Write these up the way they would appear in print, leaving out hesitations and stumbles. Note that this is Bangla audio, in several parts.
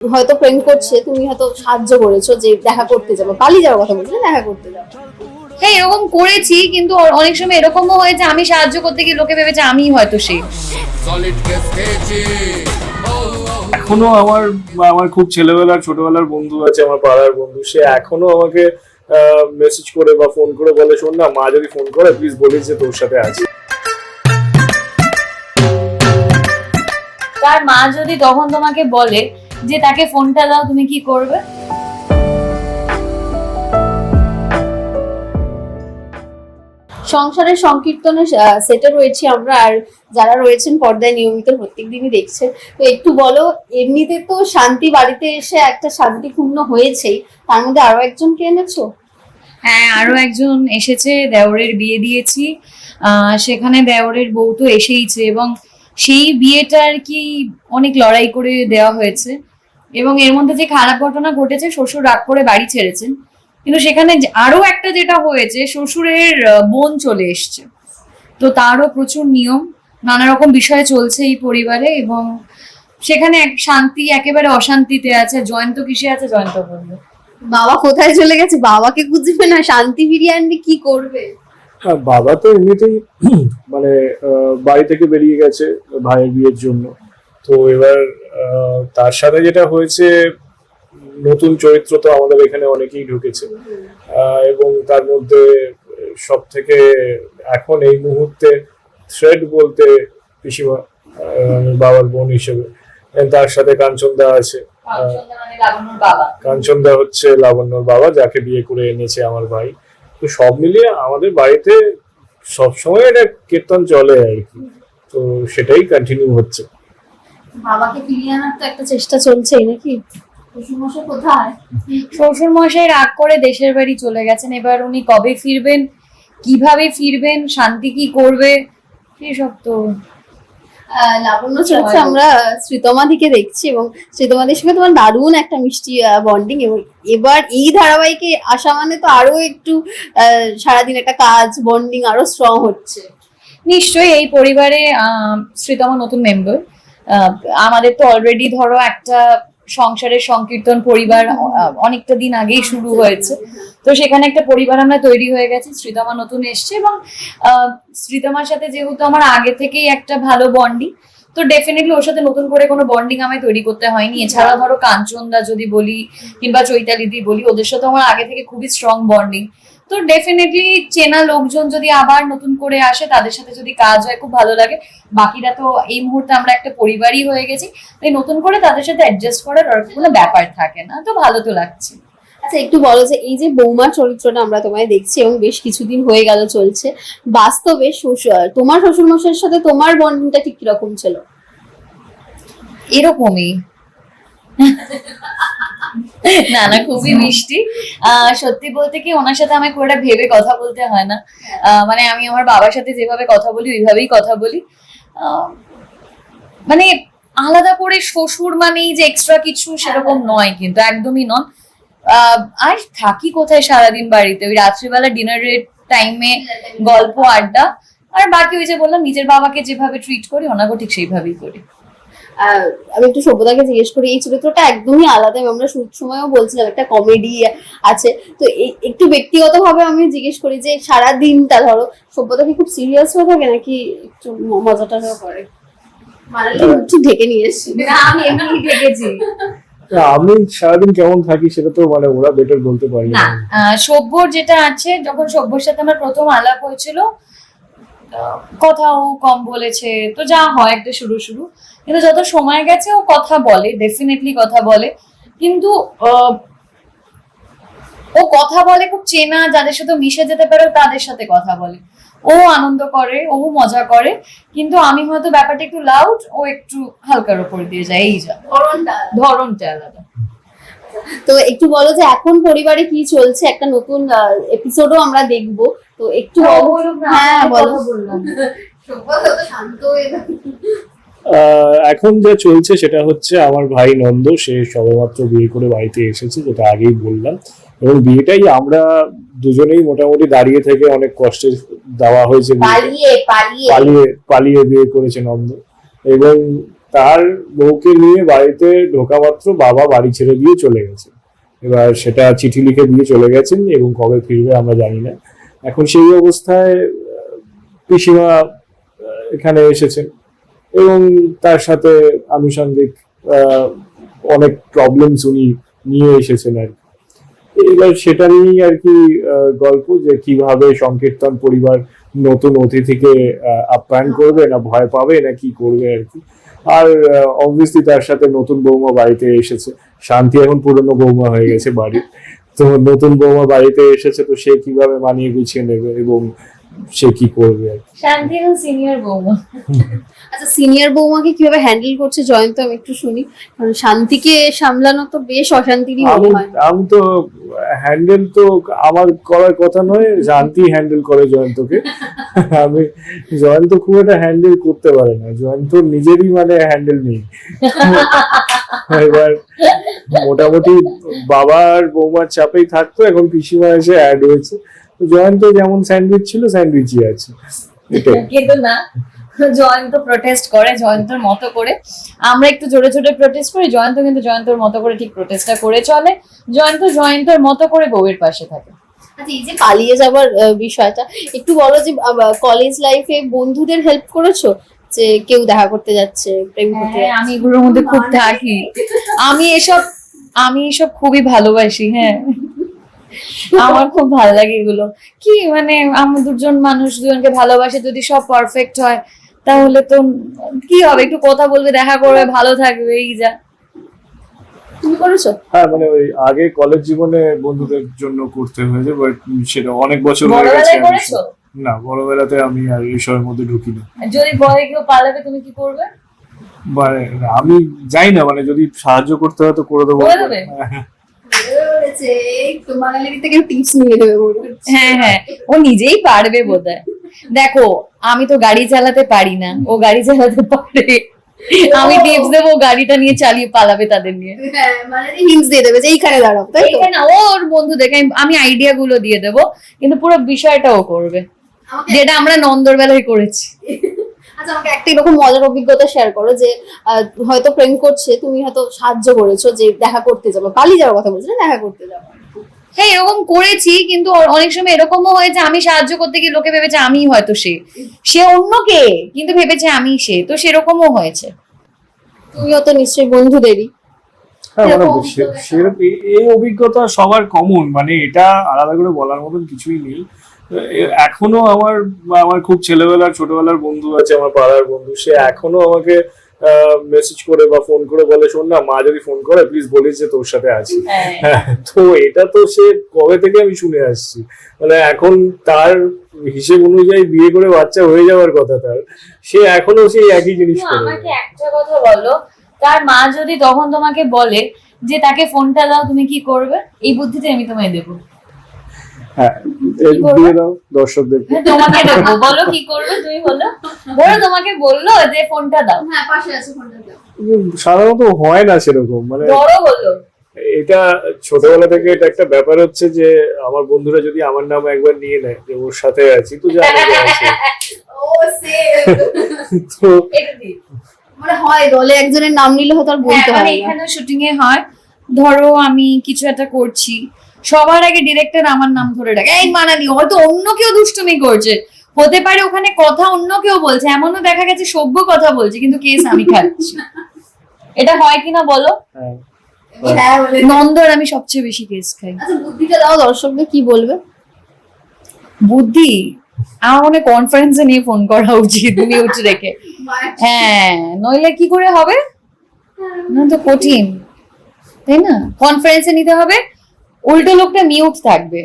হয়তো প্রেম করছে, তুমি হয়তো সাহায্য করেছো যে দেখা করতে যাবো, পালিয়ে যাওয়ার কথা বলছো, দেখা করতে যাবো। হ্যাঁ এরকম করেছি, কিন্তু অনেক সময় এরকমও হয়েছে আমি সাহায্য করতে গিয়ে লোকে ভেবেছে আমি হয়তো সেই। এখনো আমার আমার খুব ছেলেবেলার ছোটবেলার বন্ধু আছে, আমার পাড়ার বন্ধু, সে এখনো আমাকে মেসেজ করে বা ফোন করে বলে, শোন না, মা যদি ফোন করে প্লিজ বলিস যে তোর সাথে আছি। তার মা যদি তখন তোমাকে বলে যে তাকে ফোনটা দাও, তুমি কি করবে? সংসারের সংকীর্তনে সেটে রয়েছি আমরা, আর যারা রয়েছেন পর্দায় নিয়মিত প্রত্যেকদিনই দেখছেন, তো একটু বলো, এমনিতে তো শান্তি বাড়িতে এসে একটা শান্তিপূর্ণ হয়েছেই, তার মধ্যে আরো একজনকে এনেছো। হ্যাঁ আরো একজন এসেছে, দেওরের বিয়ে দিয়েছি, সেখানে দেওরের বউ তো এসেইছে, এবং সেই বিয়েটা আর কি অনেক লড়াই করে দেওয়া হয়েছে। এবং এর মধ্যে যে খারাপ ঘটনা ঘটেছে, শ্বশুর রাগ করে বাড়ি ছেড়েছেন, কিন্তু সেখানে আরো একটা যেটা হয়েছে, শ্বশুরের বোন চলে এসছে, তো তারও প্রচুর নিয়ম, নানা রকম বিষয় চলছে এই পরিবারে, এবং সেখানে এক শান্তি একেবারে অশান্তিতে আছে। জয়ন্ত কিসে আছে জয়ন্ত বলবে। বাবা কোথায় চলে গেছে? বাবাকে খুঁজবে না, শান্তি ফিরিয়ে আনবে, কি করবে? হ্যাঁ, বাবা তো এমনিতেই মানে বাড়ি থেকে বেরিয়ে গেছে ভাইয়ের বিয়ের জন্য। তো এবার তার সাথে যেটা হয়েছে, নতুন চরিত্র তো আমাদের এখানে অনেকেই ঢুকেছে, এবং তার মধ্যে সব থেকে এখন এই মুহূর্তে থ্রেড বলতে পিসিমা, বাবার বোন হিসেবে, তার সাথে কাঞ্চনদা আছে। কাঞ্চনদা হচ্ছে লাবণ্যর বাবা, যাকে বিয়ে করে এনেছে আমার ভাই। তো সব মিলিয়ে আমাদের বাড়িতে সবসময় এটা কীর্তন চলে আর কি, তো সেটাই কন্টিনিউ হচ্ছে। বাবাকে ফিরিয়ে আনার তো একটা চেষ্টা চলছেই নাকি? শ্বশুরমশাই কোথায়? শ্বশুর মশাই রাগ করে দেশের বাড়ি চলে গেছেন, এবার উনি কবে ফিরবেন, কিভাবে ফিরবেন, শান্তি কি করবে, সেসব তো। লাবণ্য চলছে, আমরা শ্রীতমাদিকে দেখছি, এবং শ্রীতমাদির সঙ্গে তোমার দারুণ একটা মিষ্টি বন্ডিং, এবং এবার এই ধারাবাহিকে আসা মানে তো আরো একটু সারাদিন একটা কাজ বন্ডিং আরো স্ট্রং হচ্ছে। নিশ্চয়ই এই পরিবারে শ্রীতমা নতুন মেম্বার, আমাদের তো অলরেডি ধরো একটা সংসারের সংকীর্তন পরিবার অনেকটা দিন আগেই শুরু হয়েছে, তো সেখানে একটা পরিবার আমরা তৈরি হয়ে গেছি। শ্রীতমা নতুন এসছে, এবং শ্রীতমার সাথে যেহেতু আমার আগে থেকেই একটা ভালো বন্ডিং, তো ডেফিনেটলি ওর সাথে নতুন করে কোনো বন্ডিং আমায় তৈরি করতে হয়নি। এছাড়া ধরো কাঞ্চনদা যদি বলি কিংবা চৈতালিদি বলি, ওদের সাথে আমার আগে থেকে খুবই স্ট্রং বন্ডিং, তো ডেফিনেটলি চেনা লোকজন যদি আবার নতুন করে আসে, তাদের সাথে যদি কাজ হয় খুব ভালো লাগে। বাকিরা তো এই মুহূর্তে আমরা একটা পরিবারই হয়ে গেছি, তাই নতুন করে তাদের সাথে অ্যাডজাস্ট করার আর কোনো ব্যাপার থাকে না, তো ভালো তো লাগছে। আচ্ছা, একটু বলো যে এই যে বৌমা চরিত্রটা আমরা তোমায় দেখছি এবং বেশ কিছুদিন হয়ে গেল চলছে, বাস্তবে তোমার শ্বশুরমশাইয়ের সাথে তোমার বন্ডিংটা ঠিক কিরকম ছিল? এরকমই না না, খুবই মিষ্টি। সত্যি বলতে কি, ওনার সাথে আমায় খুব একটা ভেবে কথা বলতে হয় না, মানে আমি আমার বাবার সাথে যেভাবে কথা বলি ওইভাবেই কথা বলি। মানে আলাদা করে শ্বশুর মানেই যে এক্সট্রা কিছু সেরকম নয়, কিন্তু একদমই নন। আর থাকি কোথায় সারাদিন বাড়িতে, ওই রাত্রিবেলা ডিনারের টাইমে গল্প আড্ডা, আর বাকি ওই যে বললাম নিজের বাবাকে যেভাবে ট্রিট করি ওনাকেও ঠিক সেইভাবেই করি। আমি একটু সভ্যতাকে জিজ্ঞেস করি, এই চরিত্রটা একদমই আলাদা, আমরা শুরুর সময়ও বলছিলাম একটা কমেডি আছে, তো একটু ব্যক্তিগত ভাবে আমি জিজ্ঞেস করি যে সারা দিনটা ধরো সভ্যতা কি খুব সিরিয়াস হয়ে থাকে নাকি একটু মজাটাও করে? মানে একটু ঢেকে নিয়ে এসেছি। না আমি এমনি ঢেকেছি। আমি সারাদিন কেমন থাকি সেটা তো মানে ওরা বেটার বলতে পারি না। সভ্যর যেটা আছে, যখন সভ্যর সাথে আমার প্রথম আলাপ হয়েছিল, কথাও কম বলেছে, তো যা হয় একটা শুরু শুরু, কিন্তু যত সময় গেছে ও কথা বলে, ডেফিনেটলি কথা বলে, কিন্তু ও কথা বলে খুব চেনা যাদের সাথে মিশে যেতে পারে তাদের সাথে কথা বলে, ও আনন্দ করে, ও মজা করে, কিন্তু আমি হয়তো ব্যাপারটা একটু লাউড, ও একটু হালকার উপর দিয়ে যায়, এই যা ধরনটা আলাদা। তো একটু বলো যে এখন পরিবারে কি চলছে, একটা নতুন এপিসোডও আমরা দেখবো, তো একটু হ্যাঁ বলো। শান্ত হয়ে এখন যা চলছে সেটা হচ্ছে, আমার ভাই নন্দ সে সবেমাত্র বিয়ে করে বাড়িতে এসেছে, যেটা আগেই বললাম, এবং বিয়েটাই আমরা দুজনেই মোটামুটি দাঁড়িয়ে থেকে অনেক কষ্টে দেওয়া হয়েছে, পালিয়ে পালিয়ে বিয়ে করেছে নন্দ। এবং তার বউকে নিয়ে বাড়িতে ঢোকা মাত্র বাবা বাড়ি ছেড়ে দিয়ে চলে গেছে। এবার সেটা চিঠি লিখে দিয়ে চলে গেছেন এবং কবে ফিরবে আমরা জানি না। এখন সেই অবস্থায় পিসিমা এখানে এসেছেন এবং তার সাথে আনুষঙ্গিক অনেক প্রবলেমস উনি নিয়ে এসেছেন আর কি। এবার সেটা নিয়েই আর কি গল্প, যে কিভাবে সংকীর্তন পরিবার নতুন অতিথিকে আপ্যায়ন করবে, না ভয় পাবে, না কি করবে আর কি। আর অবভিয়াসলি তার সাথে নতুন বৌমা বাড়িতে এসেছে, শান্তি এখন পুরনো বৌমা হয়ে গেছে বাড়ির, তো নতুন বৌমা বাড়িতে এসেছে, তো সে কিভাবে মানিয়ে গুছিয়ে নেবে এবং সে কি করবে আর কি। শান্তি এখন সিনিয়র বৌমা। আচ্ছা, সিনিয়র বৌমাকে কিভাবে হ্যান্ডেল করছে জয়ন্ত, আমি একটু শুনি। কারণ শান্তিকে সামলানো তো বেশ অশান্তিরই মনে হয়। আমি তো হ্যান্ডেল তো আমার করার কথা নয়, শান্তি হ্যান্ডেল করে জয়ন্তকে। আমি জয়ন্ত খুব একটা হ্যান্ডেল করতে পারে না, জয়ন্ত নিজেরই মানে হ্যান্ডেল নেই। এবার মোটামুটি বাবার বৌমার চাপেই থাকতো, এখন পিসিমা এসে অ্যাড হয়েছে, জয়ন্ত যেমন স্যান্ডউইচ ছিল স্যান্ডউইচই আছে। কিন্তু না, জয়ন্ত প্রোটেস্ট করে জয়ন্তর মতো করে, আমরা একটু জোরে জোরে প্রোটেস্ট করি, জয়ন্ত কিন্তু জয়ন্তর মতো করে ঠিক প্রোটেস্টটা করে চলে। জয়ন্ত জয়ন্তর মতো করে বউয়ের পাশে থাকে। আচ্ছা, এই যে পালিয়ে যাবার বিষয়টা একটু বলো, যে কলেজ লাইফে বন্ধুদের হেল্প করেছো, যে কেউ দেখা করতে যাচ্ছে, প্রেম করতে হ্যাঁ, যাচ্ছে? আমি এগুলোর মধ্যে খুব থাকি, আমি এসব খুবই ভালোবাসি। হ্যাঁ, আমার খুব ভালো লাগে এগুলো। কি মানে আমরা দুজন মানুষ দুজনকে ভালোবাসে, যদি সব পারফেক্ট হয় তাহলে তো কি হবে, একটু কথা বলবে, দেখা করবে, ভালো থাকবে, এই যা। তুমি করেছো? হ্যাঁ, মানে ওই আগে কলেজ জীবনে বন্ধুদের জন্য করতে হয়েছে, বাট সেটা অনেক বছর হয়ে গেছে। বড়বেলায় করেছো? না, বড়বেলাতে আমি আর এইসবের মধ্যে ঢুকিনি। যদি বলে কেউ পালাবে তুমি কি করবে? মানে আমি যাই না, মানে যদি সাহায্য করতে হয় তো করে দেবো। করে দেবে? হ্যাঁ হ্যাঁ, ও নিজেই পারবে বোধহয়। দেখো, আমি তো গাড়ি চালাতে পারি না, ও গাড়ি চালাতে পারে। আমি টিপস দেবো, গাড়িটা নিয়ে চালিয়ে পালাবে তাদের নিয়ে। মানে হিন্টস দিয়ে দেবে যে এইখানে দাঁড়াও, তাই তো? এইখানে ওর বন্ধু দেখে আমি আইডিয়া গুলো দিয়ে দেবো, কিন্তু পুরো বিষয়টা ও করবে, যেটা আমরা নন্দর বেলায় করেছি। আচ্ছা, আমাকে একটা এরকম মজার অভিজ্ঞতা শেয়ার করো, যে হয়তো প্রেম করছে, তুমি হয়তো সাহায্য করেছো, যে দেখা করতে যাবো, পালিয়ে যাওয়ার কথা বলছো না, দেখা করতে যাবো। হ্যাঁ, এরকম করেছি, কিন্তু অনেক সময় এরকমও হয়েছে আমি সাহায্য করতে গিয়ে লোকে ভেবেছে আমি হয়তো সে অন্য কে, কিন্তু ভেবেছে আমি সে, তো সেরকমও হয়েছে। তুমিও তো নিশ্চয়ই বন্ধুদেরই। হ্যাঁ, মানে এরকম অভিজ্ঞতা এই অভিজ্ঞতা সবার কমন, মানে এটা আলাদা করে বলার মতন কিছুই নেই। এখনো আমার খুব ছোটবেলার বন্ধু আছে, আমার পাড়ার বন্ধু, সে এখনো আমাকে মেসেজ করে বা ফোন করে বলে, শোন না, মা যদি ফোন করে প্লিজ বলিস যে তোর সাথে আছি। তো এটা তো সে কবে থেকে আমি শুনে আসছি, মানে এখন তার হিসেব অনুযায়ী বিয়ে করে বাচ্চা হয়ে যাওয়ার কথা, তার সে এখনো সেই একই জিনিস করে। আমাকে একটা কথা বলো, তার মা যদি তখন তোমাকে বলে যে তাকে ফোনটা দাও, তুমি কি করবে? এই বুদ্ধিতে আমি তোমায় দেবো। হ্যাঁ, দিয়ে দাও দর্শকদেরকে। তোমাকে দেবো, বলো কি করবে তুমি, বলো। ধরো তোমাকে বললো যে ফোনটা দাও, হ্যাঁ, পাশে আছে, ফোনটা দাও। সাধারণত হয় না সেরকম, মানে ধরো বললো। এটা ছোটবেলা থেকে এটা একটা ব্যাপার হচ্ছে যে আমার বন্ধুরা যদি আমার নাম একবার নিয়ে নেয় যে ওর সাথে আছি, তো যা আছে। ও সেম। তো এটা ঠিক। মানে হয় দলে একজনের নাম নিলে হয়তো আর বলতে হয় না। এখানে শুটিং এ হয়, ধরো আমি কিছু একটা করছি, সবার আগে ডিরেক্টর আমার নাম ধরে ডাকে, এই মানালি, হয়তো অন্য কেউ দুষ্টুমি করছে, হতে পারে ওখানে কথা অন্য কেউ বলছে, এমনও দেখা গেছে সভ্য কথা বলছে, কিন্তু কেস আমি খাচ্ছি। এটা হয় কিনা বলো? হ্যাঁ, হ্যাঁ, বলে। নন্দর আমি সবচেয়ে বেশি কেস খাই। আচ্ছা, বুদ্ধিটা দাও, দর্শকদের কি বলবে? বুদ্ধি আমার মনে কনফারেন্সে নিয়ে ফোন করা উচিত, মিউট রেখে। হ্যাঁ, নইলে কি করে হবে, না তো কঠিন, তাই না? কনফারেন্সে নিতে হবে, উল্টো লোকটা মিউট থাকবে,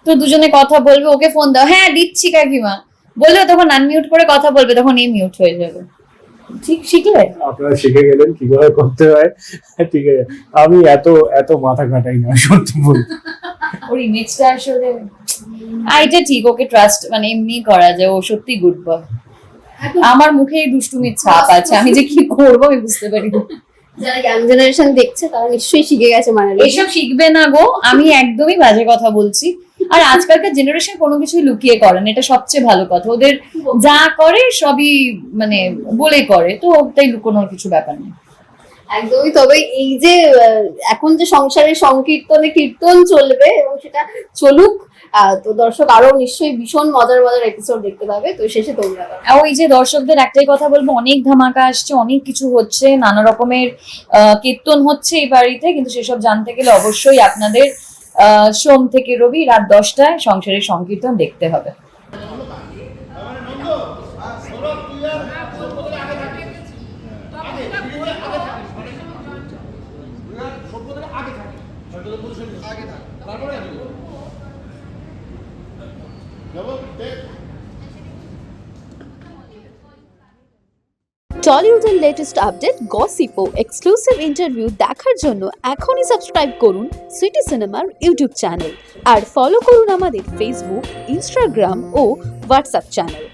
তো দুজনে কথা বলবে, ওকে ফোন দাও, হ্যাঁ দিচ্ছি কাকিমা বললে, তখন আনমিউট করে কথা বলবে, তখন এই মিউট হয়ে যাবে। ঠিক শিখলে? আপনারা শিখে গেলেন কিভাবে করতে হয়। ঠিক আছে, আমি এত মাথা কাটাই না সত্যি বলতে। ওর ইমেজটা আসলে এটা ঠিক, ওকে ট্রাস্ট মানে এমনি করা যায়, ও সত্যি গুড বয়। আমার মুখে এই দুষ্টুমির ছাপ আছে, আমি যে কি করবো আমি বুঝতে পারি না। যারা ইয়াং জেনারেশন দেখছে তারা নিশ্চয়ই শিখে গেছে, মানে এসব শিখবে না গো, আমি একদমই বাজে কথা বলছি, আর আজকালকার জেনারেশন কোনো কিছুই লুকিয়ে করে না, এটা সবচেয়ে ভালো কথা। ওদের যা করে সবই মানে বলে করে, তো তাই লুকোনোর কিছু ব্যাপার নেই। একদমই। তবে এই যে এখন যে সংসারের সংকীর্তনে কীর্তন চলবে এবং সেটা চলুক, তো দর্শক আরো নিশ্চয়ই ভীষণ মজার মজার এপিসোড দেখতে পাবে। তো শেষে তোমরা ওই যে দর্শকদের একটাই কথা বলবো, অনেক ধামাকা আসছে, অনেক কিছু হচ্ছে, নানা রকমের কীর্তন হচ্ছে এই বাড়িতে, কিন্তু সেসব জানতে গেলে অবশ্যই আপনাদের সোম থেকে রবি রাত 10টায় সংসারের সংকীর্তন দেখতে হবে। টলিউডের লেটেস্ট আপডেট, গসিপ ও এক্সক্লুসিভ ইন্টারভিউ দেখার জন্য এখনই সাবস্ক্রাইব করুন সিটি সিনেমার ইউটিউব চ্যানেল আর ফলো করুন আমাদের ফেসবুক, ইনস্টাগ্রাম ও হোয়াটসঅ্যাপ চ্যানেল।